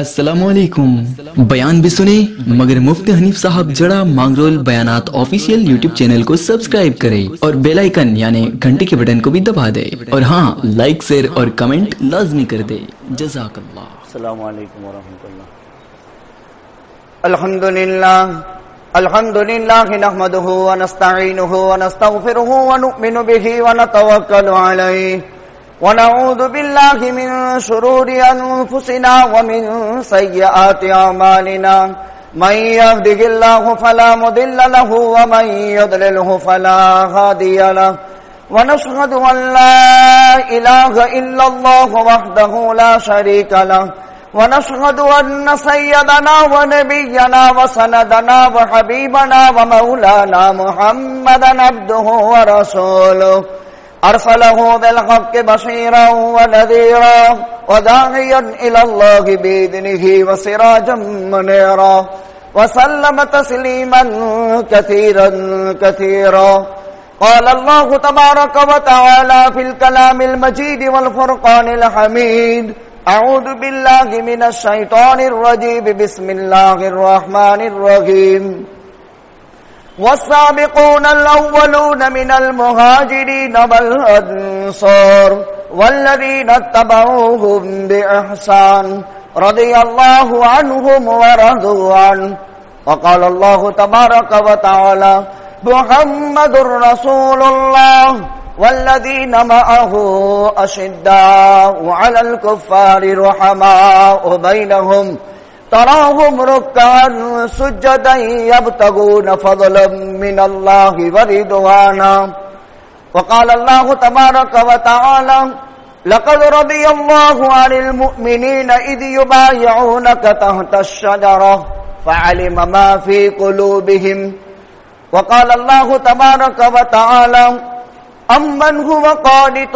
السلام علیکم۔ بیان بھی سنے مگر مفتی حنیف صاحب جڑا مانگرول بیانات آفیشیل یوٹیوب چینل کو سبسکرائب کرے اور بیل آئیکن یعنی گھنٹی کے بٹن کو بھی دبا دے، اور ہاں لائک شیئر اور کمنٹ لازمی کر دے۔ جزاک اللہ۔ السلام علیکم ورحمۃ اللہ۔ الحمد للہ نحمده ونستعینه ونستغفره ونؤمن به ونتوکل علیہ ونعوذ بالله من شرور أنفسنا ومن سيئات أعمالنا، من يهده الله فلا مضل له ومن يضلله فلا هادي له، ونشهد أن لا إله إلا الله وحده لا شريك له، ونشهد أن سيدنا ونبينا وسندنا وحبيبنا ومولانا محمدا عبده ورسوله، أرسله بالحق بشيرا ونذيرا وداعيا إلى الله بإذنه وسراجا منيرا، وسلم تسليما كثيرا كثيرا۔ قال الله تبارك وتعالى في الكلام المجيد والفرقان الحميد، أعوذ بالله من الشيطان الرجيم، بسم الله الرحمن الرحيم۔ والسابقون الأولون من المهاجرين والأنصار والذين اتبعوهم بإحسان رضي الله عنهم ورضوا عنه، وقال الله تبارك وتعالى محمد رسول الله والذين معه أشداء على الكفار رحماء بينهم، تراهم ركعا سجدا يبتغون فضلا من الله ورضوانا، وقال الله تبارك وتعالى لقد رضي الله عن المؤمنين إذ يبايعونك تحت الشجرة فعلم ما في قلوبهم، وقال الله تبارك وتعالى أمن هو قانت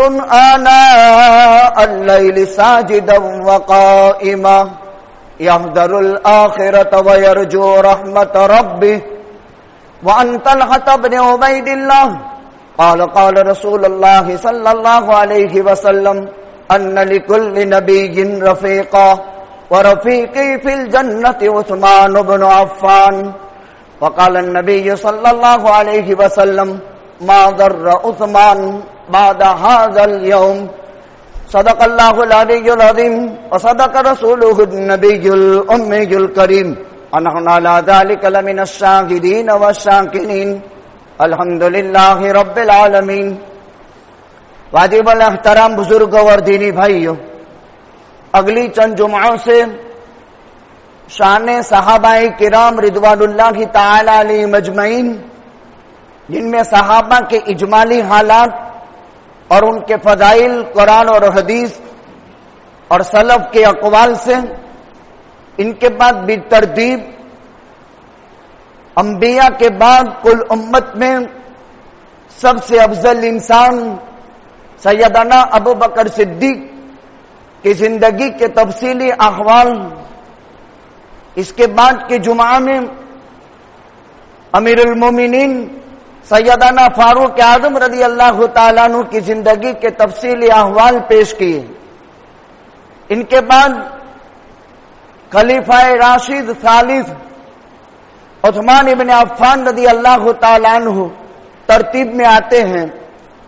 آناء الليل ساجدا وقائما يحذر الآخرة ويرجو رحمة ربه، وأن طلحة بن عبيد الله قال رسول الله صلى الله عليه وسلم أن لكل نبي رفيقا ورفيقي في الجنة عثمان بن عفان، وقال النبي صلى الله عليه وسلم ما ضر عثمان بعد هذا اليوم، صدق اللہ العلی العظیم وصدق رسولہ النبی الأمی الکریم، ونحن على ذلك لمن الشاہدین والشاکرین، الحمدللہ رب العالمین۔ واجب الاحترام بزرگوں اور دینی بھائیوں، اگلی چند جمعوں سے شان صحابہ کرام رضوان اللہ تعالی علیہم اجمعین، جن میں صحابہ کے اجمالی حالات اور ان کے فضائل قرآن اور حدیث اور سلف کے اقوال سے، ان کے بعد بالترتیب انبیاء کے بعد کل امت میں سب سے افضل انسان سیدنا ابو بکر صدیق کی زندگی کے تفصیلی احوال، اس کے بعد کے جمعہ میں امیر المومنین سیدنا فاروق اعظم رضی اللہ تعالیٰ عنہ کی زندگی کے تفصیلی احوال پیش کیے۔ ان کے بعد خلیفہ راشد ثالث عثمان ابن عفان رضی اللہ تعالیٰ عنہ ترتیب میں آتے ہیں،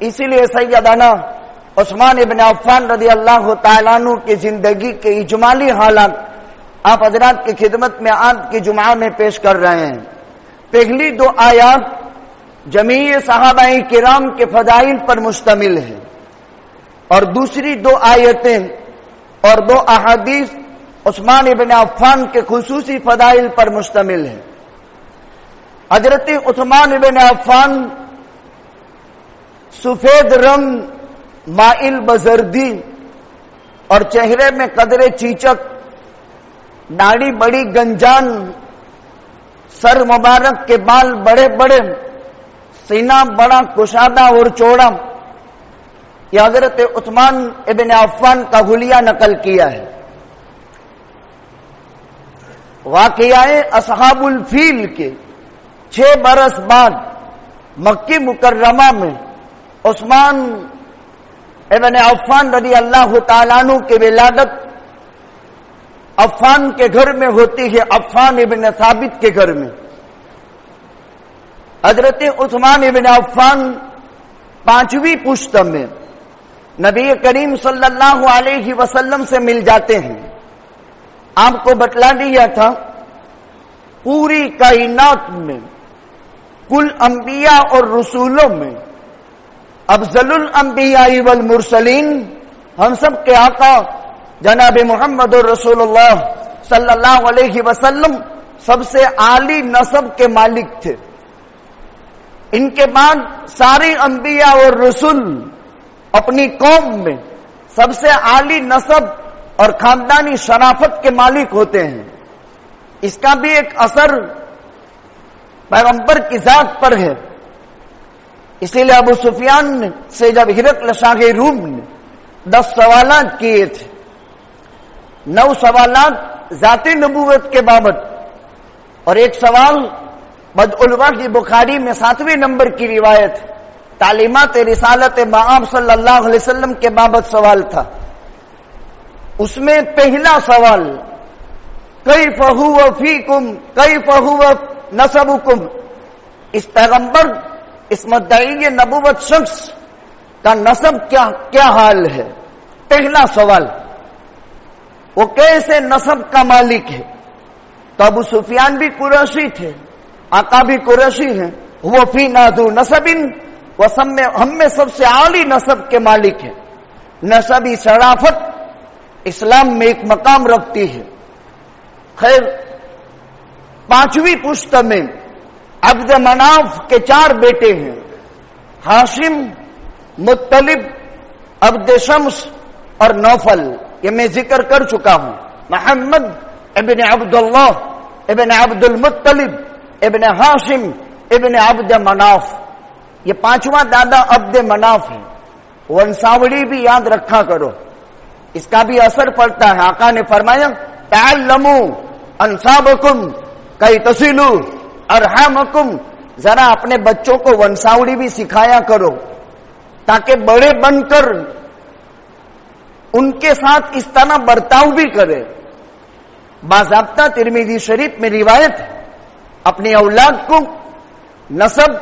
اسی لیے سیدنا عثمان ابن عفان رضی اللہ تعالیٰ عنہ کی زندگی کے اجمالی حالات آپ حضرات کی خدمت میں آج کی جمعہ میں پیش کر رہے ہیں۔ پہلی دو آیات جمیع صحابہ کرام کے فضائل پر مشتمل ہے، اور دوسری دو آیتیں اور دو احادیث عثمان ابن عفان کے خصوصی فضائل پر مشتمل ہے۔ حضرت عثمان ابن عفان سفید رنگ، مائل بزردی اور چہرے میں قدرے چیچک، داڑھی بڑی گنجان، سر مبارک کے بال بڑے بڑے، سینہ بڑا کشادہ اور چوڑا، یہ حضرت عثمان ابن عفان کا حلیہ نقل کیا ہے۔ واقعہ اصحاب الفیل کے 6 برس بعد مکی مکرمہ میں عثمان ابن عفان رضی اللہ تعالیٰ عنہ کی ولادت अफ़ान के घर में होती है, अफ़ान इब्न साबित के घर में। हजरत उस्मान इब्न अफ़ान 5वीं पुश्त में नबी करीम सल्लल्लाहु अलैहि वसल्लम से मिल जाते हैं। आपको बतला दिया था, पूरी कायनात में कुल अंबिया और रसूलों में अफजलुल अंबिया वल मुरसलीन, हम सब के आका जनाब मोहम्मद रसूलुल्लाह सल्लल्लाहु अलैहि वसल्लम सबसे आली नसब के मालिक थे। इनके बाद सारे अंबिया और रसूल अपनी कौम में सबसे आली नसब और खानदानी शराफत के मालिक होते हैं। इसका भी एक असर पैगंबर की जात पर है। इसीलिए अबू सुफियान से जब हिरकल शाह रूम ने 10 सवालात किए थे, 9 सवालात जाती नबूवत के बाबत और एक सवाल बदउलवा की बुखारी में 7वें नंबर की रिवायत तालीमात रिसालत मआब सल्लल्लाहु अलैहि वसल्लम के बाबत सवाल था। उसमें पहला सवाल कैफ हुवा फीकुम कैफ हुवा नसबुकुम, इस पैगंबर इस मुद्दई नबूवत शख्स का नसब क्या हाल है। पहला सवाल, वो कैसे नसब का मालिक है। तो अबू सुफियान भी कुरैशी थे, आका भी कुरैशी हैं। वो फी नादू नसबिन, वो सब में हम में सबसे आली नसब के मालिक है। नसबी शराफत इस्लाम में एक मकाम रखती है। खैर, 5वीं पुश्त में अब्द मनाफ के 4 बेटे हैं, हाशिम, मुत्तलिब, अब्द शम्स और नौफल। ये मैं जिक्र कर चुका हूं। मोहम्मद इब्न अब्दुल्लाह इब्न अब्दुल मुत्तलिब इब्न हाशिम इब्न अब्द मनाफ, ये 5वां दादा अब्द मनाफ है। वंशावली भी याद रखा करो, इसका भी असर पड़ता है। आका ने फरमाया तअल्लमू अंसाबकुम कई तसिलू अरहमकुम, जरा अपने बच्चों को वंशावली भी सिखाया करो ताकि बड़े बनकर उनके साथ इस तरह बर्ताव भी करे। बाज़ाब्ता तिरमिज़ी शरीफ में रिवायत है, अपनी औलाद को नसब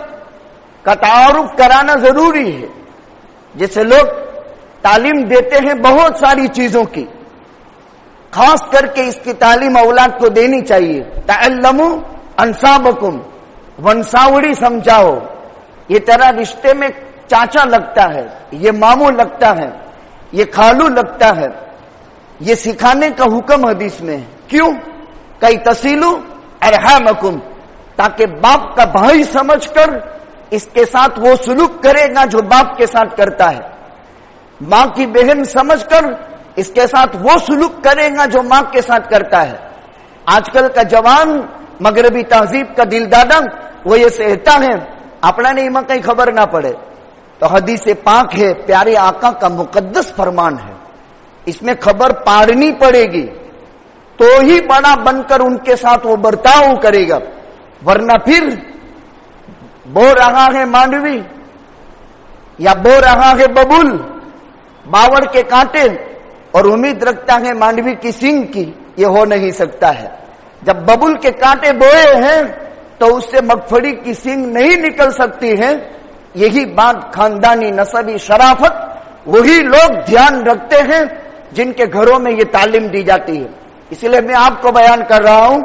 का तारुफ कराना जरूरी है। जैसे लोग तालीम देते हैं बहुत सारी चीजों की, खास करके इसकी तालीम औलाद को देनी चाहिए। तअल्लमू अंसाबकुम, वंशावली समझाओ। ये तेरा रिश्ते में चाचा लगता है, ये मामू लगता है, ये खालू लगता है। ये सिखाने का हुक्म हदीस में है। क्यों? कई तसीलू अरहमकुम, ताकि बाप का भाई समझकर इसके साथ वो सुलूक करेगा जो बाप के साथ करता है, मां की बहन समझकर इसके साथ वो सुलूक करेगा जो मां के साथ करता है। आजकल का जवान मगरबी तहजीब का दिलदादा वो ये सहता है अपना नहीं मां कहीं खबर ना पड़े। तो हदीस पाक है, प्यारे आका का मुकद्दस फरमान है, इसमें खबर पाड़नी पड़ेगी तो ही बड़ा बनकर उनके साथ वो बर्ताव करेगा। वरना फिर बो रहा है मांडवी या बो रहा है बबुल, बावड़ के कांटे, और उम्मीद रखता है मांडवी की सींग की, ये हो नहीं सकता है। जब बबुल के कांटे बोए हैं तो उससे मगफड़ी की सींग नहीं निकल सकती है। यही बात खानदानी नसबी शराफत वही लोग ध्यान रखते हैं जिनके घरों में ये तालीम दी जाती है। इसलिए मैं आपको बयान कर रहा हूं,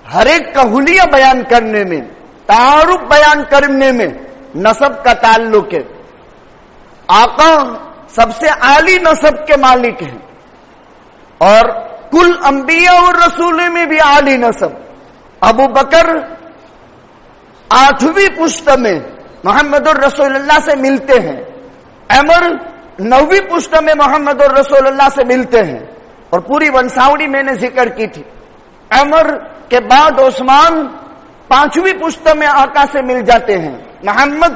हर एक का हुलिया बयान करने में, तारुफ बयान करने में नसब का ताल्लुक है। आका सबसे आली नसब के मालिक हैं और कुल अंबिया और रसूलों में भी आली नसब। अबू बकर 8वीं पुश्त में मोहम्मदुर रसूलुल्लाह से मिलते हैं, उमर 9वीं पुश्त में मोहम्मदुर रसूलुल्लाह से मिलते हैं, और पूरी वंशावली मैंने जिक्र की थी। उमर के बाद उस्मान 5वीं पुश्त में आका से मिल जाते हैं। मोहम्मद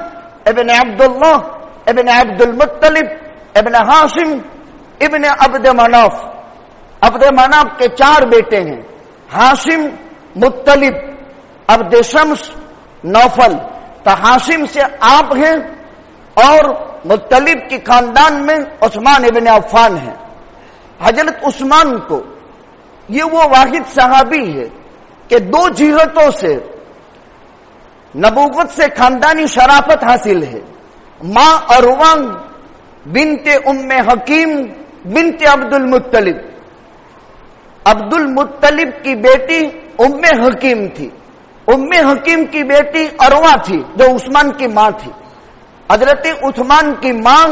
इब्न अब्दुल्लाह इब्न अब्दुल मुत्तलिब इब्न हाशिम इब्न अब्द मनाफ। अब्द मनाफ के 4 बेटे हैं, हाशिम, मुत्तलिब, अब्द शम्स, नौफल। तो हाशिम से आप हैं और मुत्तलिब की खानदान में उस्मान इब्न अफ़्फ़ान है। हजरत उस्मान को یہ وہ واحد صحابی ہے کہ دو جہتوں سے نبوت سے خاندانی شرافت حاصل ہے. ماں عروہ بنت ام حکیم بنت عبد المطلب. عبد المطلب کی بیٹی ام حکیم تھی. ام حکیم کی بیٹی عروہ تھی جو عثمان کی ماں تھی. حضرت عثمان کی ماں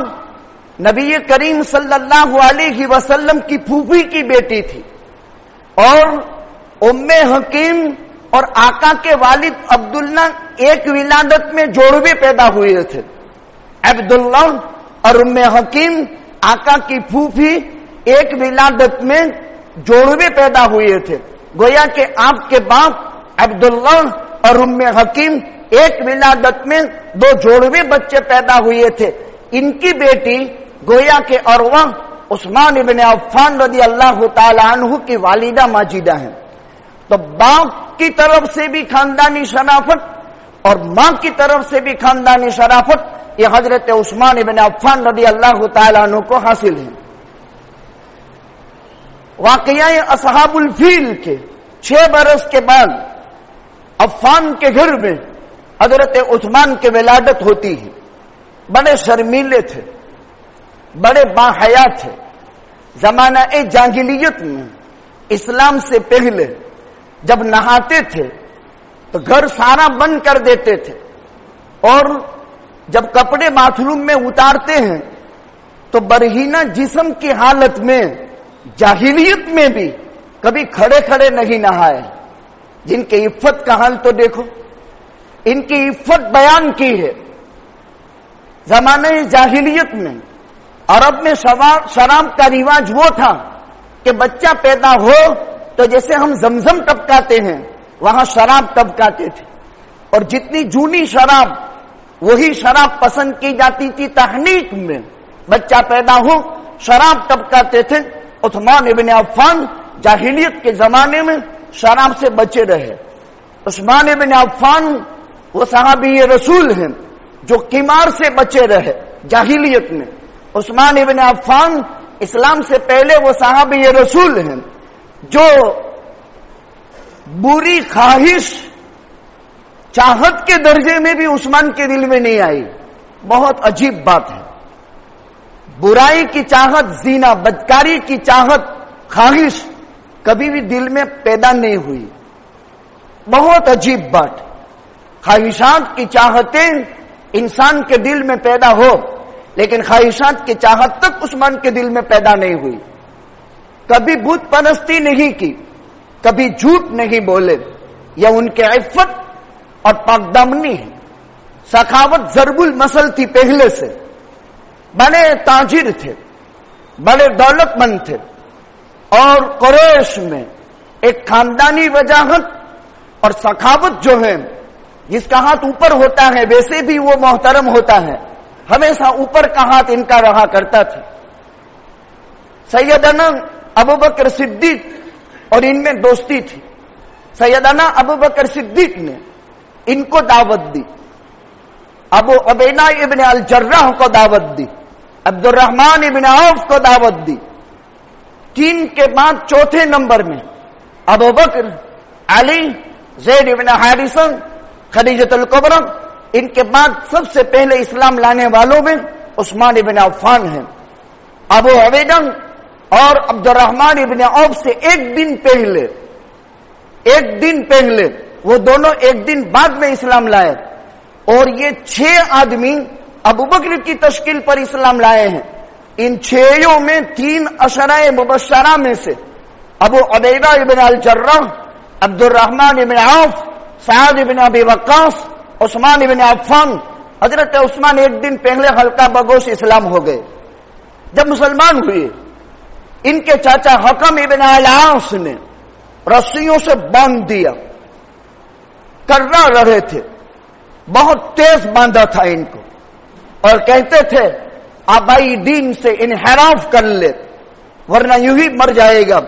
نبی کریم صلی اللہ علیہ وسلم کی پھوپھی کی بیٹی تھی. اور ام حکیم اور آقا کے والد عبداللہ ایک ولادت میں جوڑوے پیدا ہوئے تھے. عبداللہ اور ام حکیم آقا کی پھوپھی ایک ولادت میں جوڑوے پیدا ہوئے تھے. گویا کہ آپ کے باپ عبداللہ اور ام حکیم ایک ولادت میں دو جوڑوے بچے پیدا ہوئے تھے. ان کی بیٹی گویا کہ عروہ عثمان ابن عفان رضی اللہ تعالی عنہ کی والدہ ماجدہ ہیں. تو باپ کی طرف سے بھی خاندانی شرافت اور ماں کی طرف سے بھی خاندانی شرافت یہ حضرت عثمان ابن عفان رضی اللہ تعالی عنہ کو حاصل ہے. واقعہ اصحاب الفیل کے 6 برس کے بعد عفان کے گھر میں حضرت عثمان کی ولادت ہوتی ہے. بڑے شرمیلے تھے, بڑے باحیا تھے. زمانہ جاہلیت میں اسلام سے پہلے جب نہاتے تھے تو گھر سارا بند کر دیتے تھے, اور جب کپڑے باتھ روم میں اتارتے ہیں تو برہینہ جسم کی حالت میں جاہلیت میں بھی کبھی کھڑے کھڑے نہیں نہائے. جن کی عفت کا حال تو دیکھو, ان کی عفت بیان کی ہے. زمانہ جاہلیت میں عرب میں شراب کا رواج وہ تھا کہ بچہ پیدا ہو تو جیسے ہم زمزم ٹپکاتے ہیں وہاں شراب ٹپکاتے تھے, اور جتنی جونی شراب وہی شراب پسند کی جاتی تھی. تحنیک میں بچہ پیدا ہو شراب ٹپکاتے تھے. عثمان ابن عفان جاہلیت کے زمانے میں شراب سے بچے رہے. عثمان ابن عفان وہ صحابی رسول ہیں جو قمار سے بچے رہے جاہلیت میں. عثمان ابن عفان اسلام سے پہلے وہ صحابی رسول ہیں جو بری خواہش چاہت کے درجے میں بھی عثمان کے دل میں نہیں آئی. بہت عجیب بات ہے, برائی کی چاہت, زنا بدکاری کی چاہت, خواہش کبھی بھی دل میں پیدا نہیں ہوئی. بہت عجیب بات. خواہشات کی چاہتیں انسان کے دل میں پیدا ہو, لیکن خواہشات کی چاہت تک عثمان کے دل میں پیدا نہیں ہوئی. کبھی بت پرستی نہیں کی, کبھی جھوٹ نہیں بولے. یہ ان کے عفت اور پاکدامنی ہے. سخاوت ضرب المثل تھی پہلے سے. بڑے تاجر تھے, بڑے دولت مند تھے, اور قریش میں ایک خاندانی وجاہت اور سخاوت جو ہے, جس کا ہاتھ اوپر ہوتا ہے ویسے بھی وہ محترم ہوتا ہے, ہمیشہ اوپر کا ہاتھ ان کا رہا کرتا تھا. سیدنا ابوبکر صدیق اور ان میں دوستی تھی. سیدنا ابوبکر صدیق نے ان کو دعوت دی, ابو عبیدہ ابن الجراح کو دعوت دی, عبد الرحمن ابن عوف کو دعوت دی. 3 کے بعد چوتھے نمبر میں ابوبکر, علی, زید ابن حارثہ, خدیجہ الکبریٰ. ان کے بعد سب سے پہلے اسلام لانے والوں میں عثمان ابن عفان ہیں. ابو عبیدہ اور عبد الرحمن ابن عوف سے ایک دن پہلے وہ دونوں ایک دن بعد میں اسلام لائے, اور یہ 6 آدمی ابوبکر کی تشکیل پر اسلام لائے ہیں. ان 6 میں 3 عشرۂ مبشرہ میں سے ابو عبیدہ ابن الجراح, عبد الرحمن ابن عوف, سعد ابن ابی وقاص, عثمان ابن عفان. حضرت عثمان ایک دن پہلے حلقہ بگوش اسلام ہو گئے. جب مسلمان ہوئے ان کے چاچا حکم ابن العاص نے رسیوں سے باندھ دیا, کرنا رہے تھے, بہت تیز باندھا تھا ان کو, اور کہتے تھے آبائی دین سے انحراف کر لے ورنہ یوں ہی مر جائے گا.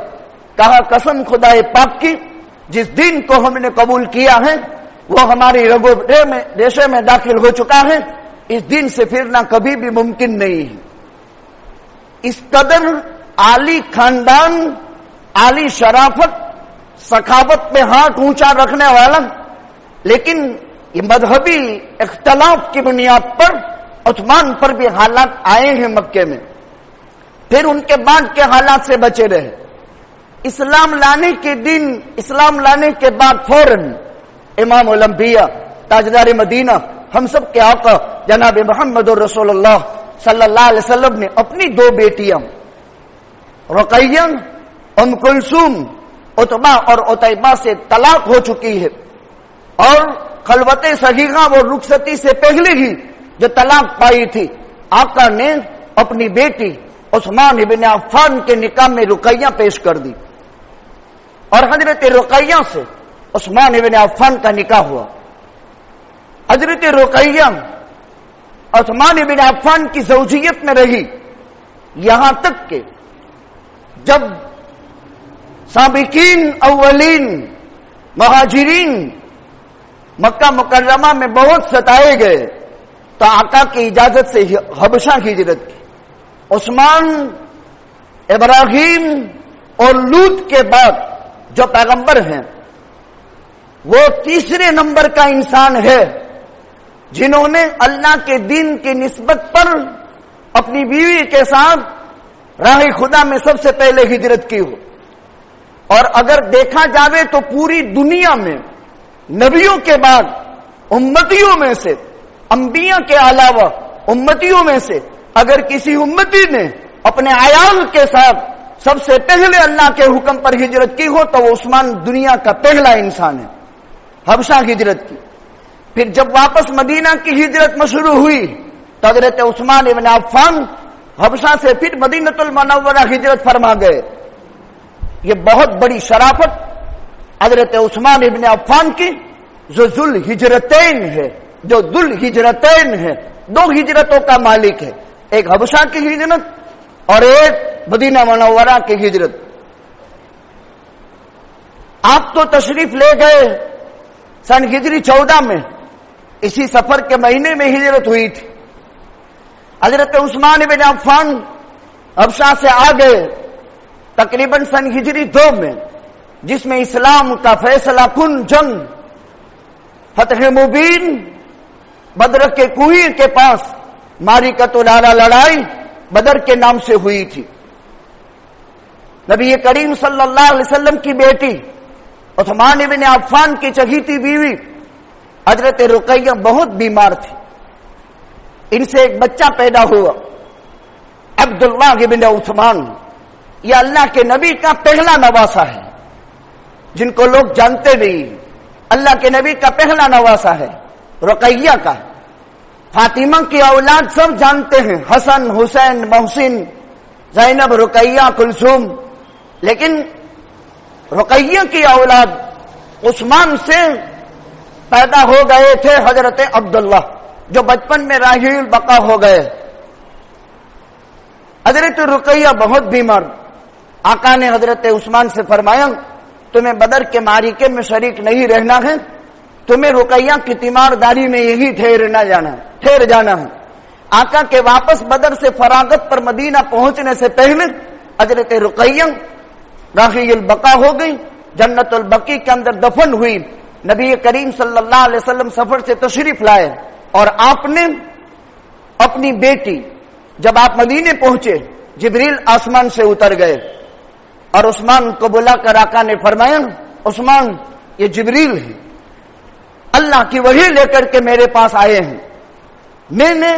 کہا قسم خدائے پاک کی, جس دین کو ہم نے قبول کیا ہے وہ ہماری رگو ریشے میں داخل ہو چکا ہے, اس دین سے پھرنا کبھی بھی ممکن نہیں ہے. اس قدر عالی خاندان, आली शराफत, सखावत में हाथ ऊंचा रखने वाला, लेकिन ये मजहबी इख्तलाफ की बुनियाद पर उस्मान पर भी हालात आए हैं मक्के में, फिर उनके बाद के हालात से बचे रहे। इस्लाम लाने के दिन, इस्लाम लाने के बाद फौरन इमाम उल अंबिया ताजदार मदीना हम सब के आका जनाब मोहम्मद रसूलुल्लाह सल्लल्लाहु अलैहि वसल्लम ने अपनी दो बेटियां रुकैया, उम कुलसूम, उतबा और उतैबा से तलाक हो चुकी है, और खलवते सगीगा वो रुखसती से पहले ही जो तलाक पाई थी, आका ने अपनी बेटी उस्मान इब्न अफ़्फ़ान के निकाह में रुकैया पेश कर दी और हजरत रुकैया से उस्मान इब्न अफ़्फ़ान का निकाह हुआ। हजरत रुकैया उस्मान इब्न अफ़्फ़ान की ज़ौजियत में रही, यहां तक कि जब साबिकीन अव्वलीन मुहाजिरीन मक्का मुकर्रमा में बहुत सताए गए तो आका की इजाजत से हबशा की हिजरत की। उस्मान, इब्राहिम और लूत के बाद जो पैगंबर हैं, वो तीसरे नंबर का इंसान है जिन्होंने अल्लाह के दीन की निस्बत पर अपनी बीवी के साथ राह खुदा में सबसे पहले हिजरत की हो। और अगर देखा जावे तो पूरी दुनिया में नबियों के बाद उम्मतियों में से, अंबिया के अलावा उम्मतियों में से अगर किसी उम्मती ने अपने आयाल के साथ सबसे पहले अल्लाह के हुक्म पर हिजरत की हो तो वो उस्मान दुनिया का पहला इंसान है। हबशा की हिजरत की, फिर जब वापस मदीना की हिजरत मशरू हुई तो हजरत उस्मान इब्न अफ़्फ़ान हबशा से फिर मदीनतुल मुनव्वरा हिजरत फरमा गए। ये बहुत बड़ी शराफत हजरत उस्मान इब्न अफ़्फ़ान की जो जुल हिजरतैन है, जो दुल हिजरतैन है, दो हिजरतों का मालिक है, एक हबशा की हिजरत और एक मदीना मुनव्वरा की हिजरत। आप तो तशरीफ ले गए सन हिजरी 14 में, इसी सफर के महीने में हिजरत हुई थी। हजरत उस्मान इब्न अफ़्फ़ान हबशा से आ गए तकरीबन सन हिजरी 2 में, जिसमें इस्लाम का फैसला कुन जंग फतह मुबीन बदर के कुएं के पास मारिकतुल आला लड़ाई बदर के नाम से हुई थी। नबी करीम सल्लल्लाहु अलैहि वसल्लम की बेटी उस्मान इब्न अफ़्फ़ान की चहीती बीवी हजरत रुकैया बहुत बीमार थी। इनसे एक बच्चा पैदा हुआ, अब्दुल्लाह इब्न उस्मान। यह अल्लाह के नबी का पहला नवासा है, जिनको लोग जानते नहीं। अल्लाह के नबी का पहला नवासा है रुकैया का। फातिमा की औलाद सब जानते हैं, हसन, हुसैन, मोहसिन, ज़ैनब, रुकैया, कुलसूम। लेकिन रुकैया की औलाद उस्मान से पैदा हो गए थे हजरत अब्दुल्लाह, जो बचपन में राहील बका हो गए। हजरत रुकैया बहुत बीमार। आका ने हजरत उस्मान से फरमाया, तुम्हें बदर के मारिके में शरीक नहीं रहना है, तुम्हें रुकैया की तीमारदारी में यही ठहर जाना है। आका के वापस बदर से फरागत पर मदीना पहुंचने से पहले हजरत रुकैया राहील बका हो गई, जन्नतुल बकी के अंदर दफन हुई। नबी करीम सल्लल्लाहु अलैहि वसल्लम सफर से तशरीफ लाए और आपने अपनी बेटी, जब आप मदीने पहुंचे, जिब्रील आसमान से उतर गए और उस्मान को बुलाकर आका ने फरमाया, उस्मान ये जिब्रील है, अल्लाह की वही लेकर के मेरे पास आए हैं। मैंने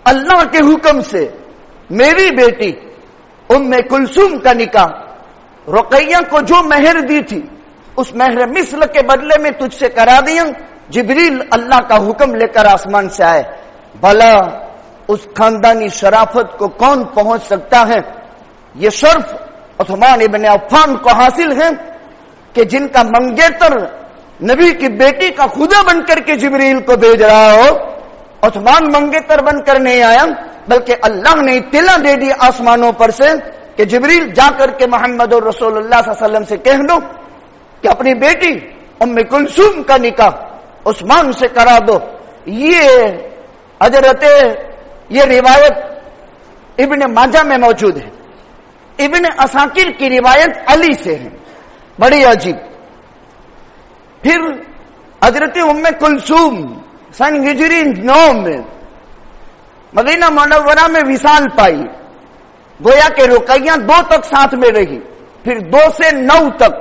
अल्लाह के हुक्म से मेरी बेटी उम्मे कुलसूम का निकाह रुकैया को जो मेहर दी थी उस मेहर मिस्ल के बदले में तुझसे करा दिया। जिब्रील अल्लाह का हुक्म लेकर आसमान से आए। भला उस खानदानी शराफत को कौन पहुंच सकता है? ये शर्फ उस्मान इब्न अफ़्फ़ान को हासिल है कि जिनका मंगेतर नबी की बेटी का खुदा बनकर के जिब्रील को भेज रहा हो। उस्मान मंगेतर बनकर नहीं आया, बल्कि अल्लाह ने इत्तिला दे दी आसमानों पर से कि जिब्रील जाकर के मोहम्मद रसूलुल्लाह सल्लल्लाहु अलैहि वसल्लम से कह दो कि अपनी बेटी उम्मे कुलसूम का निकाह उस्मान से करा दो। ये रिवायत इब्न माजा में मौजूद है। ابن اساکر کی روایت علی سے ہے، بڑی عجیب۔ پھر حضرت ام کلثوم سن ہجری 9 میں مدینہ منورہ میں وصال پائی، گویا کہ رقیہ 2 تک ساتھ میں رہی، پھر 2 سے 9 تک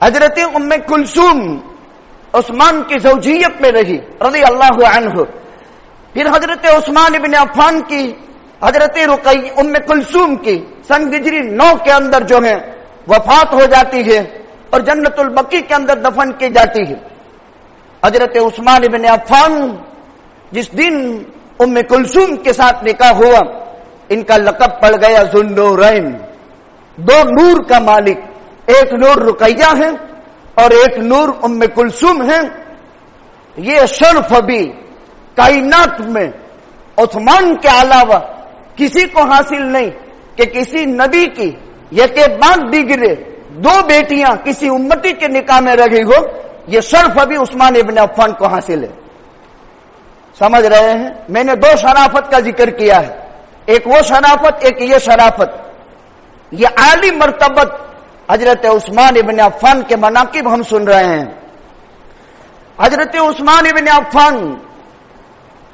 حضرت ام کلثوم عثمان کی زوجیت میں رہی رضی اللہ عنہ۔ پھر حضرت عثمان ابن عفان کی حضرت ام کلثوم کی سن ہجری 9 کے اندر جو ہے وفات ہو جاتی ہے اور جنت البقیع کے اندر دفن کی جاتی ہے۔ حضرت عثمان ابن عفان جس دن ام کلثوم کے ساتھ نکاح ہوا، ان کا لقب پڑ گیا ذوالنورین، 2 نور کا مالک، ایک نور رقیہ ہے اور ایک نور ام کلثوم ہے۔ یہ شرف بھی کائنات میں عثمان کے علاوہ کسی کو حاصل نہیں کہ کسی نبی کی یک بعد دیگرے 2 بیٹیاں کسی امتی کے نکاح میں رہی ہو، یہ شرف ابھی عثمان ابن عفان کو حاصل ہے۔ سمجھ رہے ہیں؟ میں نے 2 شرافت کا ذکر کیا ہے، ایک وہ شرافت، ایک یہ شرافت۔ یہ عالی مرتبت حضرت عثمان ابن عفان کے مناقب ہم سن رہے ہیں۔ حضرت عثمان ابن عفان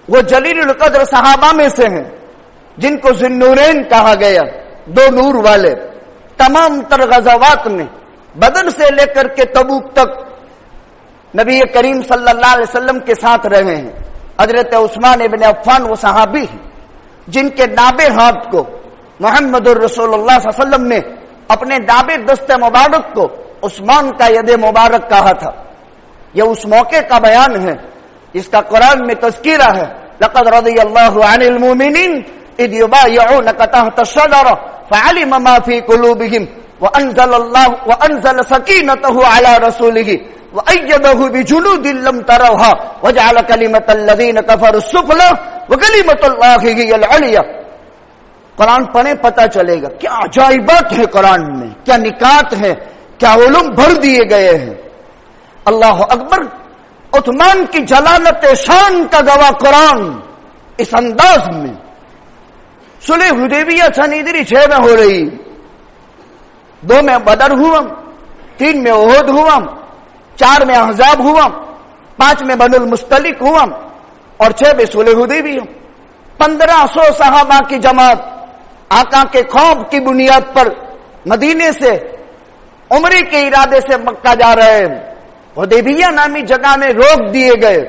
وہ جلیل القدر صحابہ میں سے ہیں جن کو ذوالنورین کہا گیا، 2 نور والے۔ تمام تر غزوات میں بدر سے لے کر کے تبوک تک نبی کریم صلی اللہ علیہ وسلم کے ساتھ رہے ہیں۔ حضرت عثمان ابن عفان وہ صحابی ہیں جن کے دابے ہاتھ کو محمد الرسول اللہ صلی اللہ علیہ وسلم نے اپنے دابے دست مبارک کو عثمان کا ید مبارک کہا تھا۔ یہ اس موقع کا بیان ہے جس کا قرآن میں تذکرہ ہے، لقد رضی اللہ عن المؤمنین اذ یبایعونک تحت الشجرہ فعلم ما فی قلوبہم وانزل سکینتہ علی رسولہ وأيده بجنود لم تروها وجعل كلمة الذين كفروا السفلى وكلمة الله هي العليا۔ قرآن پڑھیں پتہ چلے گا کیا عجائبات ہے قرآن میں، کیا نکات ہے، کیا علوم بھر دیے گئے ہیں۔ اللہ اکبر۔ عثمان کی جلالت شان کا گواہ قرآن اس انداز میں صلح حدیبیہ سن ہجری 6 میں ہو رہی، 2 میں بدر ہوا، 3 میں احد ہوا، 4 میں احزاب ہوا، 5 میں بنو المستلق ہوا اور 6 میں صلح حدیبیہ۔ 1500 صحابہ کی جماعت آقا کے خوف کی بنیاد پر مدینے سے عمرے کے ارادے سے مکہ جا رہے ہیں۔ حدیبیہ نامی جگہ میں روک دیے گئے۔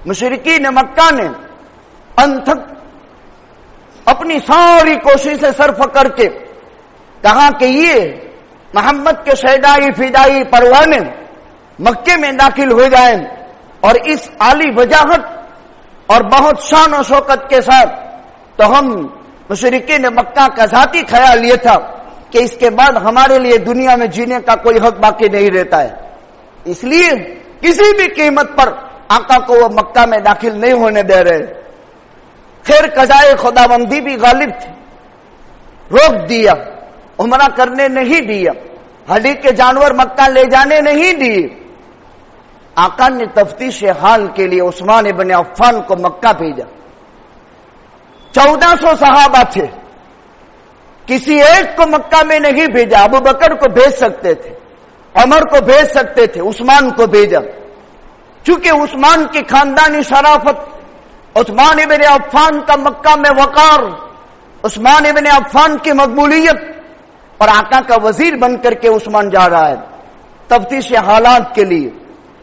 مشرکین مکہ نے انتھک اپنی ساری کوششیں صرف کر کے کہا کہ یہ محمد کے شیدائی فدائی پروانے مکے میں داخل ہو جائیں اور اس عالی وجاہت اور بہت شان و شوکت کے ساتھ، تو ہم مشرکین مکہ کا ذاتی خیال یہ تھا کہ اس کے بعد ہمارے لیے دنیا میں جینے کا کوئی حق باقی نہیں رہتا ہے، اس لیے کسی بھی قیمت پر آقا کو وہ مکہ میں داخل نہیں ہونے دے رہے۔ خیر قضائے خداوندی بھی غالب تھی، روک دیا، عمرہ کرنے نہیں دیا، ہڈی کے جانور مکہ لے جانے نہیں دیے۔ آقا نے تفتیش حال کے لیے عثمان ابن عفان کو مکہ بھیجا۔ 1400 صحابہ تھے، کسی ایک کو مکہ میں نہیں بھیجا۔ ابو بکر کو بھیج سکتے تھے، عمر کو بھیج سکتے تھے، عثمان کو بھیجا۔ چونکہ عثمان کی خاندانی شرافت، عثمان ابن عفان کا مکہ میں وقار، عثمان ابن عفان کی مقبولیت، اور آقا کا وزیر بن کر کے عثمان جا رہا ہے تفتیش حالات کے لیے۔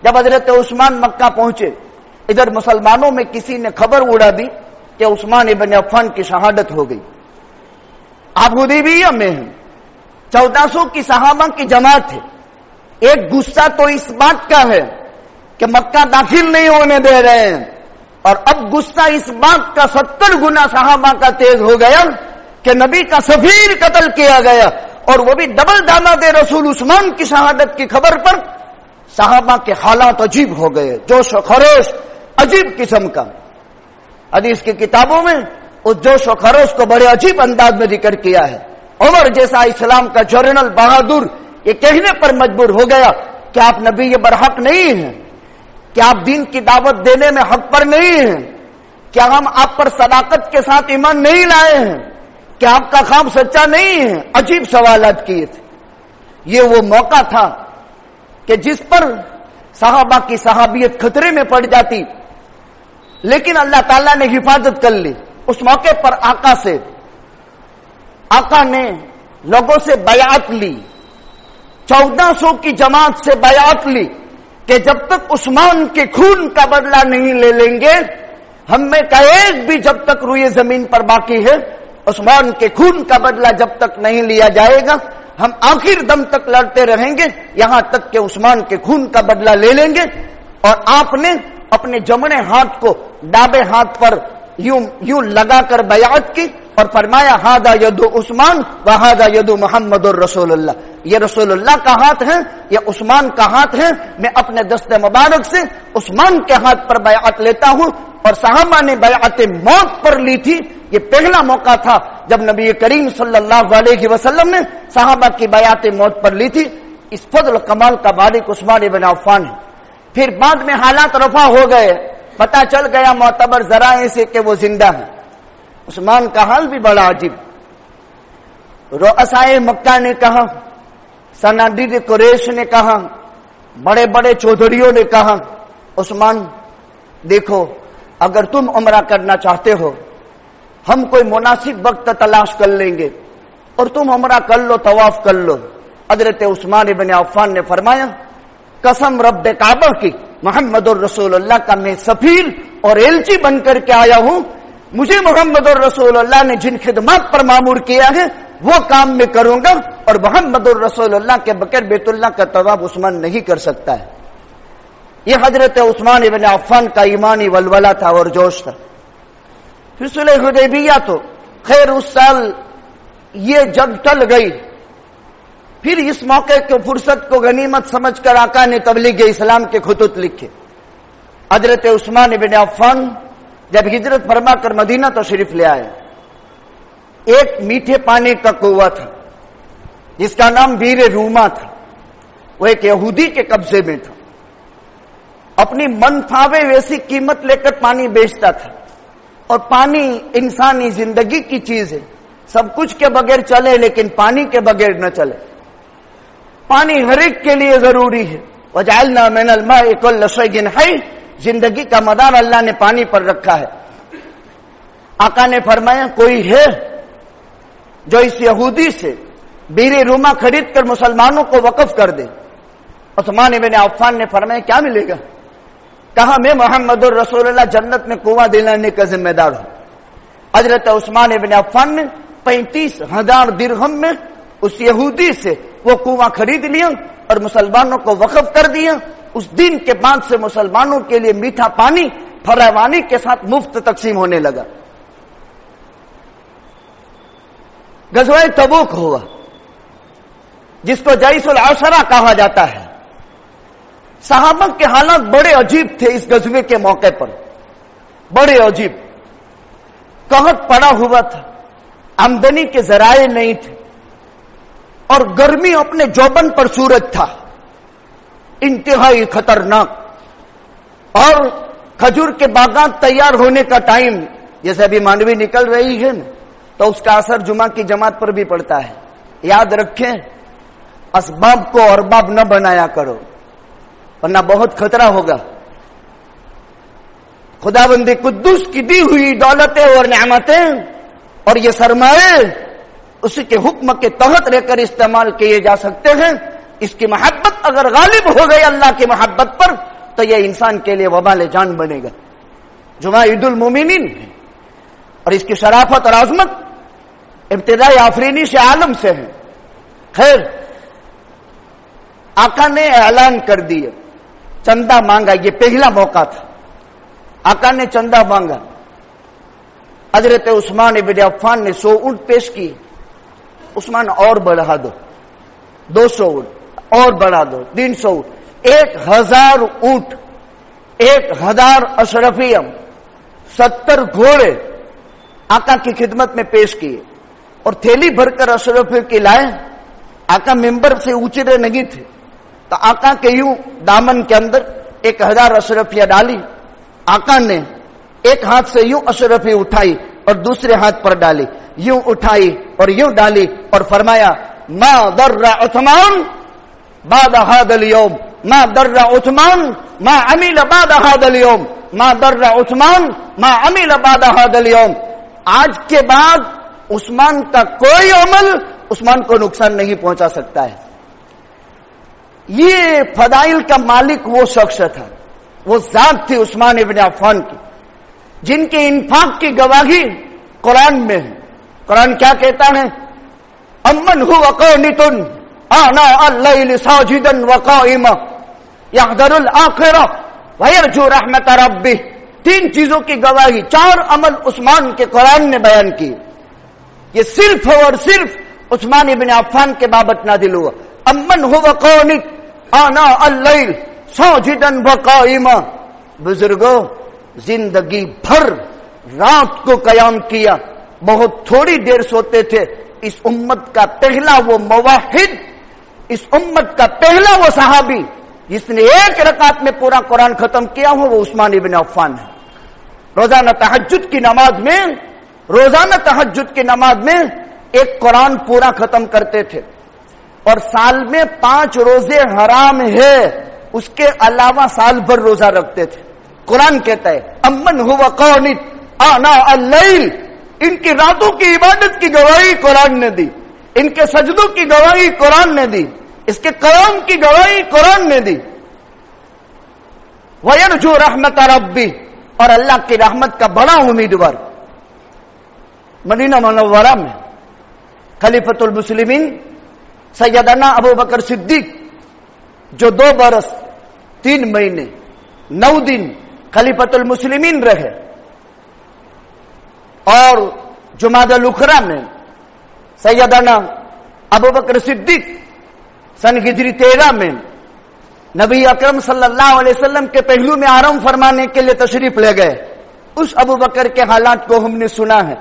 جب حضرت عثمان مکہ پہنچے، ادھر مسلمانوں میں کسی نے خبر اڑا دی کہ عثمان ابن عفان کی شہادت ہو گئی۔ آپ حدیبیہ میں ہیں، 1400 کی صحابہ کی جماعت ہے۔ ایک غصہ تو اس بات کا ہے کہ مکہ داخل نہیں ہونے دے رہے ہیں، اور اب غصہ اس بات کا 70 گنا صحابہ کا تیز ہو گیا کہ نبی کا سفیر قتل کیا گیا، اور وہ بھی ڈبل داماد رسول عثمان کی شہادت کی خبر پر صحابہ کے حالات عجیب ہو گئے، جوش و خروش عجیب قسم کا۔ حدیث کی کتابوں میں اس جوش و خروش کو بڑے عجیب انداز میں ذکر کیا ہے۔ عمر جیسا اسلام کا جنرل بہادر یہ کہنے پر مجبور ہو گیا کہ آپ نبی برحق نہیں ہیں، کہ آپ دین کی دعوت دینے میں حق پر نہیں ہیں، کیا ہم آپ پر صداقت کے ساتھ ایمان نہیں لائے ہیں، کہ آپ کا خواب سچا نہیں ہے؟ عجیب سوالات کیے تھے. یہ وہ موقع تھا کہ جس پر صحابہ کی صحابیت خطرے میں پڑ جاتی، لیکن اللہ تعالیٰ نے حفاظت کر لی. اس موقع پر آقا نے لوگوں سے بیعت لی، 1400 کی جماعت سے بیعت لی کہ جب تک عثمان کے خون کا بدلہ نہیں لے لیں گے، ہم میں کا ایک بھی جب تک روئے زمین پر باقی ہے، عثمان کے خون کا بدلہ جب تک نہیں لیا جائے گا، ہم آخر دم تک لڑتے رہیں گے یہاں تک کہ عثمان کے خون کا بدلہ لے لیں گے. اور آپ نے اپنے جمنے ہاتھ کو ڈابے ہاتھ پر یوں لگا کر بیعت کی اور فرمایا ہاذا ید عثمان و ہاذا ید محمد الرسول اللہ. یہ رسول اللہ کا ہاتھ ہے، یہ عثمان کا ہاتھ ہے. میں اپنے دست مبارک سے عثمان کے ہاتھ پر بیعت لیتا ہوں. اور صحابہ نے بیعت موت پر لی تھی. یہ پہلا موقع تھا جب نبی کریم صلی اللہ علیہ وسلم نے صحابہ کی بیعت موت پر لی تھی. اس فضل کمال کا مالک عثمان بن عفان ہے. پھر بعد میں حالات رفع ہو گئے، پتہ چل گیا معتبر ذرائع سے کہ وہ زندہ ہیں. عثمان کا حال بھی بڑا عجیب. رؤسائے مکہ نے کہا، صنادید قریش نے کہا، بڑے بڑے چودھریوں نے کہا، عثمان دیکھو اگر تم عمرہ کرنا چاہتے ہو ہم کوئی مناسب وقت تلاش کر لیں گے اور تم عمرہ کر لو، طواف کر لو. حضرت عثمان بن عفان نے فرمایا قسم رب کعبہ کی، محمد الرسول اللہ کا میں سفیر اور ایلچی بن کر کے آیا ہوں. مجھے محمد الرسول اللہ نے جن خدمات پر مامور کیا ہے وہ کام میں کروں گا، اور محمد الرسول اللہ کے بغیر بیت اللہ کا طواف عثمان نہیں کر سکتا ہے. یہ حضرت عثمان بن عفان کا ایمانی ولولہ تھا اور جوش تھا. پھر صلح حدیبیہ تو خیر اس سال یہ جنگ ٹل گئی. پھر اس موقع کے فرصت کو غنیمت سمجھ کر آقا نے تبلیغ اسلام کے خطوط لکھے. حضرت عثمان بن عفان جب ہجرت فرما کر مدینہ تشریف لے آئے، ایک میٹھے پانی کا کنواں تھا جس کا نام بیر روما تھا. وہ ایک یہودی کے قبضے میں تھا. اپنی منفاوے ویسی قیمت لے کر پانی بیچتا تھا. اور پانی انسانی زندگی کی چیز ہے، سب کچھ کے بغیر چلے لیکن پانی کے بغیر نہ چلے. پانی ہر ایک کے لیے ضروری ہے. وجعلنا من الماء كل شيء حي، زندگی کا مدار اللہ نے پانی پر رکھا ہے. آقا نے فرمایا کوئی ہے جو اس یہودی سے بیر روما خرید کر مسلمانوں کو وقف کر دے. عثمان بن عفان نے فرمایا کیا ملے گا؟ کہا میں محمد الرسول اللہ جنت میں کنواں دلانے کا ذمہ دار ہوں. حضرت عثمان بن عفان نے 35,000 درہم میں اس یہودی سے وہ کنواں خرید لیا اور مسلمانوں کو وقف کر دیا. اس دن کے بعد سے مسلمانوں کے لیے میٹھا پانی فراوانی کے ساتھ مفت تقسیم ہونے لگا. غزوہ تبوک ہوا جس کو جیش العشرہ کہا جاتا ہے. صحابہ کے حالات بڑے عجیب تھے اس غزوے کے موقع پر، بڑے عجیب. قحط پڑا ہوا تھا، آمدنی کے ذرائع نہیں تھے، اور گرمی اپنے جوبن پر صورت تھا، انتہائی خطرناک. اور کھجور کے باغات تیار ہونے کا ٹائم، جیسے ابھی مانڈوی نکل رہی ہے نا، تو اس کا اثر جمعہ کی جماعت پر بھی پڑتا ہے. یاد رکھیں اسباب کو ارباب نہ بنایا کرو ورنہ بہت خطرہ ہوگا. خداوند قدوس کی دی ہوئی دولتیں اور نعمتیں اور یہ سرمایے اسی کے حکم کے تحت رہ کر استعمال کیے جا سکتے ہیں. اس کی محبت اگر غالب ہو گئی اللہ کی محبت پر تو یہ انسان کے لیے وبال جان بنے گا. جمعہ عید المومنین ہے اور اس کی شرافت اور عظمت ابتدائی آفرینی سے عالم سے ہے. خیر آقا نے اعلان کر دیا، چندہ مانگا. یہ پہلا موقع تھا. آقا نے چندہ مانگا. حضرت عثمان بن عفان نے 100 اونٹ پیش کی. عثمان اور بڑھا دو، 200 اونٹ اور بڑھا دو، 300 اونٹ، 1000 اونٹ، 1000 اشرفیہ، 70 گھوڑے آقا کی خدمت میں پیش کیے اور تھیلی بھر کر اشرفیہ کی لائے. آقا ممبر سے اونچے نہیں تھے تو آقا کے یوں دامن کے اندر 1000 اشرفیہ ڈالی. آقا نے ایک ہاتھ سے یوں اشرفی اٹھائی اور دوسرے ہاتھ پر ڈالی. यूं उठाई और यूं डाली और फरमाया मा दर्रा उस्मान बाद हादल यौम, मा दर्रा उस्मान मा अमिल बाद हादल यौम, मा दर्रा उस्मान मा अमिल बाद हादल यौम। आज के बाद उस्मान का कोई अमल उस्मान को नुकसान नहीं पहुंचा सकता है। ये फदाइल का मालिक वो शख्स था, वो जात थी उस्मान इब्न अफ़्फ़ान की, जिनके इन्फाक की गवाही कुरान में है। कुरान क्या कहता है? अम्मन हुवा क़ानितुन आना अल-लैल साजिदन व क़ाइमा यहदरुल आखिरा व यरजू रहमत रब्बिह। तीन चीजों की गवाही, चार अमल उस्मान के कुरान ने बयान किए। ये सिर्फ और सिर्फ उस्मान इब्न अफ़्फ़ान के बाबत नाज़िल हुआ। अम्मन हुवा क़ानित आना अल-लैल साजिदन व क़ाइमा। बुजुर्गों, जिंदगी भर रात को कयाम किया, बहुत थोड़ी देर सोते थे। इस उम्मत का पहला वो मुवाहिद, इस उम्मत का पहला वो सहाबी जिसने एक रकात में पूरा कुरान खत्म किया हो, वो उस्मान इब्न अफ़्फ़ान है। रोजाना तहज्जुद की नमाज में, रोजाना तहज्जुद की नमाज में एक कुरान पूरा खत्म करते थे। और साल में 5 रोजे हराम है, उसके अलावा साल भर रोजा रखते थे। कुरान कहता है अम्मन हुवा क़ानित आना अल-लैल। इनकी रातों की इबादत की गवाही कुरान ने दी, इनके सजदों की गवाही कुरान ने दी, इसके कलाम की गवाही कुरान ने दी। वयरजू रहमत रब्बी, और अल्लाह की रहमत का बड़ा उम्मीदवार। मदीना मुनव्वरा में खलीफतुल मुस्लिमीन सैयदना अबू बकर सिद्दीक, जो 2 बरस 3 महीने 9 दिन खलीफतुल मुस्लिमीन रहे, और जुमादुल उखरा में सैयदना अबू बकर सिद्दीक सन हिजरी 13 में नबी अकरम सल्लल्लाहु अलैहि वसल्लम के पहलू में आराम फरमाने के लिए तशरीफ ले गए। उस अबू बकर के हालात को हमने सुना है।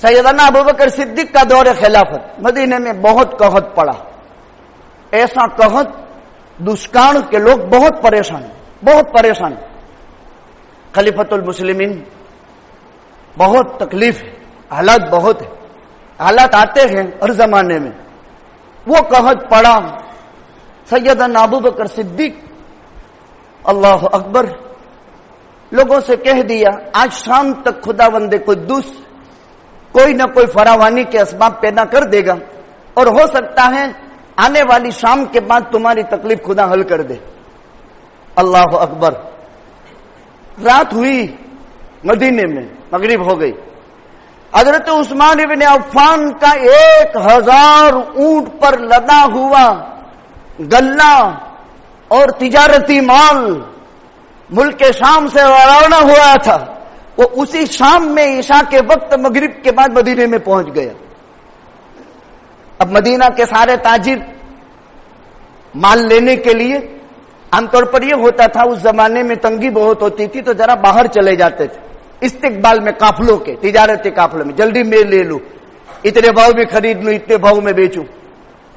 सैयदना अबू बकर सिद्दीक का दौर खिलाफत, मदीने में बहुत कहत पड़ा। ऐसा कहत दुष्कार्ण के लोग बहुत परेशान। खलीफतुल मुस्लिमीन, बहुत तकलीफ है, हालात बहुत है, हालात आते हैं हर जमाने में। वो कहत पड़ा, सैयदना अबू बकर सिद्दीक अल्लाह अकबर, लोगों से कह दिया आज शाम तक खुदावंदे कुद्दूस कोई न कोई फरावानी के असबाब पैदा कर देगा, और हो सकता है आने वाली शाम के बाद तुम्हारी तकलीफ खुदा हल कर दे। अल्लाह अकबर। रात हुई, मदीने में मगरिब हो गई। हजरत उस्मान इब्न अफ़्फ़ान का 1000 ऊंट पर लदा हुआ गल्ला और तिजारती माल मुल्क शाम से रवाना हुआ था, वो उसी शाम में ईशा के वक्त मगरिब के बाद मदीने में पहुंच गया। अब मदीना के सारे ताजिर माल लेने के लिए, आमतौर पर यह होता था उस जमाने में तंगी बहुत होती थी, तो जरा बाहर चले जाते थे इस्तिकबाल में, काफलों के, तिजारती काफलों में। जल्दी मैं ले लूं, इतने भाव में खरीद लूं, इतने भाव में बेचूं।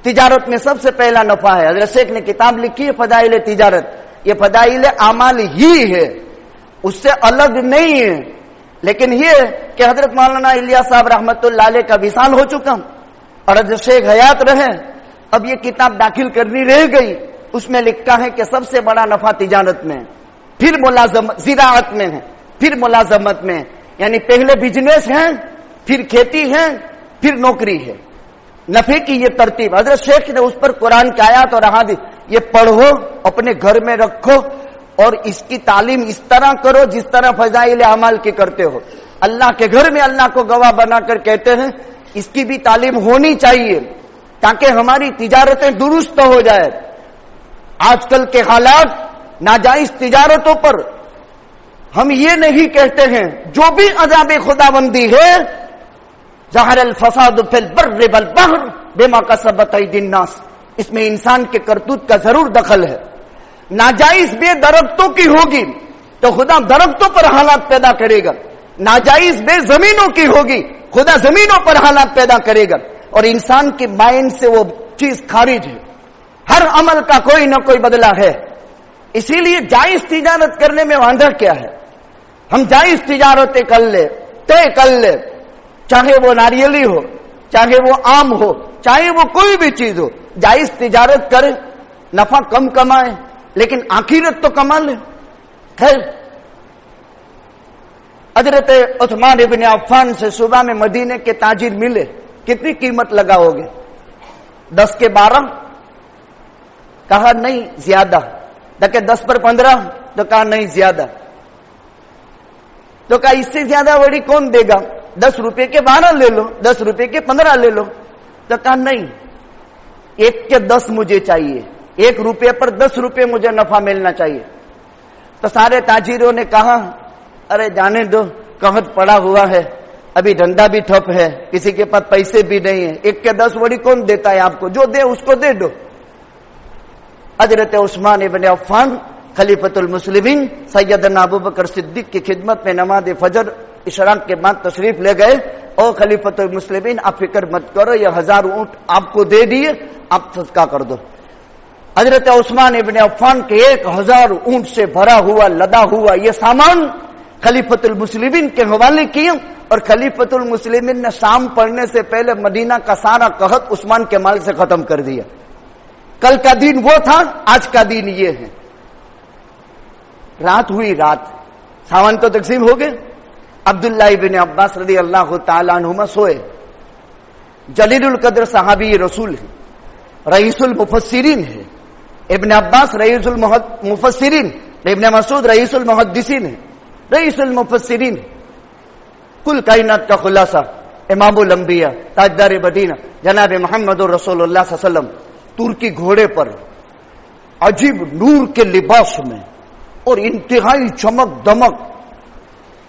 तिजारत में सबसे पहला नफा है। हज़रत शेख ने किताब लिखी है फदाइल तिजारत, ये फदाइल आमाल ही है, उससे अलग नहीं है। लेकिन ये कि हजरत मौलाना इलियास साहब रहमतुल्लाह अलैह का विसाल हो चुका और हजरत शेख हयात रहे, अब ये किताब दाखिल करनी रह गई। उसमें लिखा है कि सबसे बड़ा नफा तिजारत में, फिर मुलाजमत, ज़िराअत में है, फिर मुलाजमत में, यानी पहले बिजनेस है, फिर खेती है, फिर नौकरी है। नफे की ये तरतीब हजरत शेख ने उस पर कुरान की आयत और अहादीस, ये पढ़ो, अपने घर में रखो और इसकी तालीम इस तरह करो जिस तरह फजाइल अमाल की करते हो। अल्लाह के घर में अल्लाह को गवाह बनाकर कहते हैं, इसकी भी तालीम होनी चाहिए ताकि हमारी तिजारतें दुरुस्त हो जाए। आजकल के हालात नाजायज तिजारतों पर हम ये नहीं कहते हैं, जो भी अज़ाब खुदाबंदी है, ज़हर अल फसाद फिल बर्रि वल बहर बिमा कसबत अयदीन नास, इसमें इंसान के करतूत का जरूर दखल है। नाजायज बे दरख्तों की होगी तो खुदा दरख्तों पर हालात पैदा करेगा, नाजायज बे जमीनों की होगी खुदा जमीनों पर हालात पैदा करेगा, और इंसान के माइंड से वो चीज खारिज है। हर अमल का कोई ना कोई बदला है। इसीलिए जायज तिजारत करने में वांधा क्या है? हम जायज तिजारतें कर ले, तय कर ले, चाहे वो नारियली हो, चाहे वो आम हो, चाहे वो कोई भी चीज हो, जायज तिजारत करे, नफा कम कमाए लेकिन आखिरत तो कमा ले। खैर, हजरत उस्मान इब्न अफ़्फ़ान से सुबह में मदीने के ताजिर मिले, कितनी कीमत लगाओगे? 10 के 12? कहा नहीं ज्यादा। तो 10 पर 15? तो कहा नहीं ज्यादा। तो कहा इससे ज्यादा बड़ी कौन देगा? 10 रुपए के 12 ले लो, 10 रुपए के 15 ले लो। तो कहा नहीं, 1 के 10 मुझे चाहिए, 1 रुपये पर 10 रुपये मुझे नफा मिलना चाहिए। तो सारे ताजिरों ने कहा अरे जाने दो, कहत पड़ा हुआ है, अभी धंधा भी ठप है, किसी के पास पैसे भी नहीं है, 1 के 10 बड़ी कौन देता है आपको, जो दे उसको दे दो। हजरत उस्मान इब्न अफ़्फ़ान खलीफतुल मुस्लिमीन सैयदना अबू बकर सिद्दीक की खिदमत में नमाज फजर इशराक के बाद तशरीफ ले गए। और खलीफतुल मुस्लिमीन आप फिक्र मत करो, ये 1000 ऊंट आपको दे दिए, आप सदका कर दो। हजरत उस्मान इब्न अफ़्फ़ान के 1000 ऊंट से भरा हुआ लदा हुआ ये सामान खलीफतुल मुस्लिमीन के हवाले किए और खलीफतुल मुस्लिमीन ने शाम पढ़ने से पहले मदीना का सारा कहत उस्मान के माल से खत्म कर दिया। कल का दिन वो था, आज का दिन ये है। रात हुई, रात सामान तो तकसीम हो गए। अब्दुल्लाह इब्न अब्बास रज़ी अल्लाह तआला अन्हुमा सोए। जलीलुल कद्र सहाबी रसूल है, रईसुल मुफस्सिरीन है। इब्न अब्बास रईसुल मुफस्सिरीन, इब्न मसूद रईसुल मुहद्दिसीन है, रईसुल मुफस्सिरीन, कुल कायनात का खुलासा इमामुल अंबिया ताजदार मदीना जनाब मोहम्मद रसूलुल्लाह सल्लल्लाहु अलैहि वसल्लम तुर्की घोड़े पर अजीब नूर के लिबास में और इंतहाई चमक दमक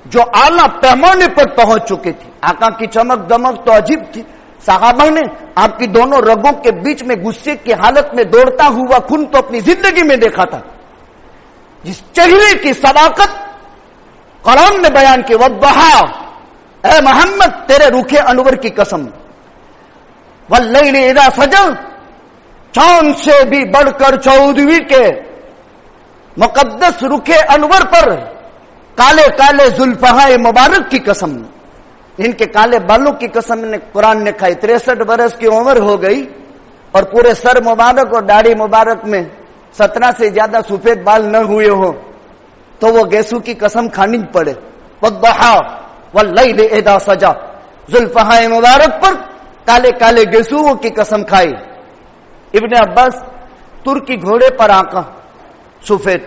जो आला पैमाने पर पहुंच चुकी थी। आका की चमक दमक तो अजीब थी। साहबा ने आपकी दोनों रगों के बीच में गुस्से की हालत में दौड़ता हुआ खून तो अपनी जिंदगी में देखा था। जिस चेहरे की सदाकत कुरान ने बयान की, वद्दुहा, ए मोहम्मद तेरे रूखे अनवर की कसम, वल्लैलि इज़ा सजा, चांद से भी बढ़कर 14वीं के मुकद्दस रुखे अनवर पर काले काले जुल्फ़हाए मुबारक की कसम, इनके काले बालों की कसम ने कुरान ने खाई। 63 बरस की उम्र हो गई और पूरे सर मुबारक और दाढ़ी मुबारक में 17 से ज्यादा सफेद बाल न हुए हो तो वो गेसू की कसम खानी पड़े। वद्दुहा वल्लैलि इज़ा सजा, जुल्फ़हाए मुबारक पर काले काले गेसुओं की कसम खाई। इब्ने अब्बास तुर्की घोड़े पर आका सफेद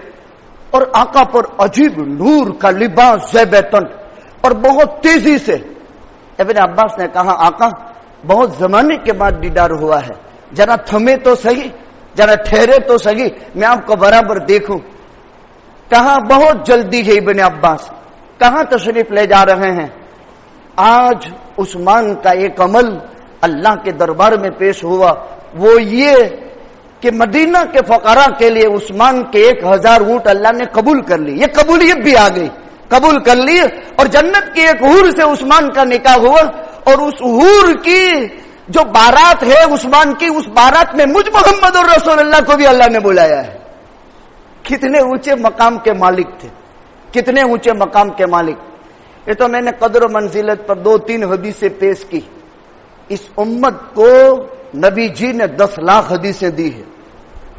और आका पर अजीब नूर का लिबास ज़ेबतन और बहुत तेजी से। इब्ने अब्बास ने कहा आका बहुत जमाने के बाद दीदार हुआ है, जरा थमे तो सही, जरा ठहरे तो सही, मैं आपको बराबर देखूं। कहा बहुत जल्दी है इब्ने अब्बास, कहां तशरीफ ले जा रहे हैं? आज उस्मान का एक अमल अल्लाह के दरबार में पेश हुआ, वो ये कि मदीना के फकरा के लिए उस्मान के 1000 ऊंट अल्लाह ने कबूल कर ली। ये कबूलियत भी आ गई, कबूल कर ली और जन्नत की एक हूर से उस्मान का निकाह हुआ और उस हूर की जो बारात है उस्मान की, उस बारात में मुझ मोहम्मद और रसूलुल्लाह को भी अल्लाह ने बुलाया है। कितने ऊंचे मकाम के मालिक थे, कितने ऊंचे मकाम के मालिक। ये तो मैंने कदर मंजिलत पर 2-3 हदीसें पेश की। इस उम्मत को नबी जी ने 10 लाख हदीसें दी है,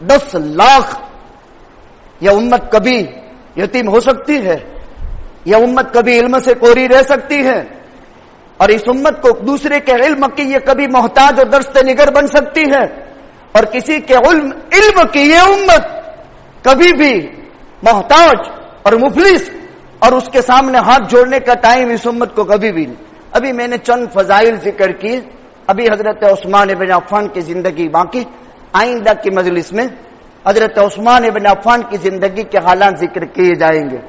10 लाख। यह उम्मत कभी यतीम हो सकती है, यह उम्मत कभी इल्म से कोरी रह सकती है और इस उम्मत को दूसरे के इल्म की ये कभी मोहताज और दर्स्त निगर बन सकती है और किसी के इल्म की ये उम्मत कभी भी मोहताज और मुफलिस और उसके सामने हाथ जोड़ने का टाइम इस उम्मत को कभी भी नहीं। अभी मैंने चंद फजाइल जिक्र किए, अभी हजरत उस्मान इब्न अफ़्फ़ान की जिंदगी बाकी, आइंदा की मजलिस में हजरत उस्मान इब्न अफ़्फ़ान की जिंदगी के हालात जिक्र किए जाएंगे।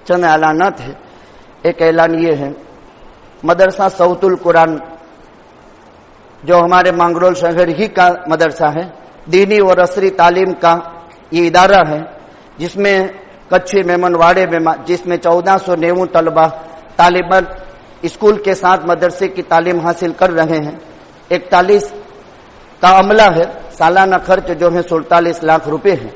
चंद ऐलानात है। एक ऐलान ये है, मदरसा सौतुल कुरान जो हमारे मांगरोल शहर ही का मदरसा है, दीनी और असरी तालीम का ये इदारा है जिसमें कच्चे मेमनवाड़े में जिसमें 1490 तलबा तालिबान स्कूल के साथ मदरसे की तालीम हासिल कर रहे हैं। 41 का अमला है, सालाना खर्च जो है 47 लाख रुपए है।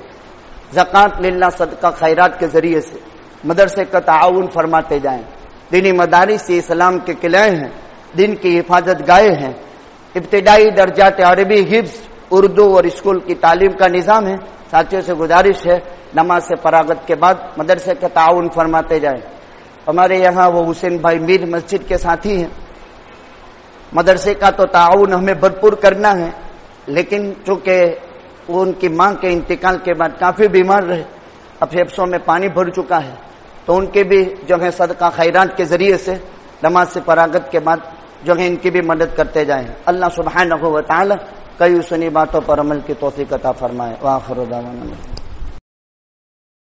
ज़कात लिल्लाह सदका खैरात के जरिए से मदरसे का ताउन फरमाते जाएं। दीनी मदारिस इस्लाम के किले हैं دین کی حفاظت گاہیں ہیں. ابتدائی درجات عربی، حفظ، اردو اور اسکول کی تعلیم کا نظام ہے. ساتھیوں سے گزارش ہے نماز سے فراغت کے بعد مدرسے کا تعاون فرماتے جائیں. ہمارے یہاں وہ حسین بھائی میر مسجد کے ساتھی ہیں. مدرسے کا تو تعاون ہمیں بھرپور کرنا ہے، لیکن چونکہ وہ ان کی ماں کے انتقال کے بعد کافی بیمار رہے، اب پھیپھڑوں میں پانی بھر چکا ہے، تو ان کے بھی جو ہے صدقہ خیرات کے ذریعے سے نماز سے فراغت کے بعد جو ہے ان کی بھی مدد کرتے جائیں. اللہ سبحانہ و تعالی کئی سنی باتوں پر عمل کی توفیق عطا فرمائے. وآخر دعوانا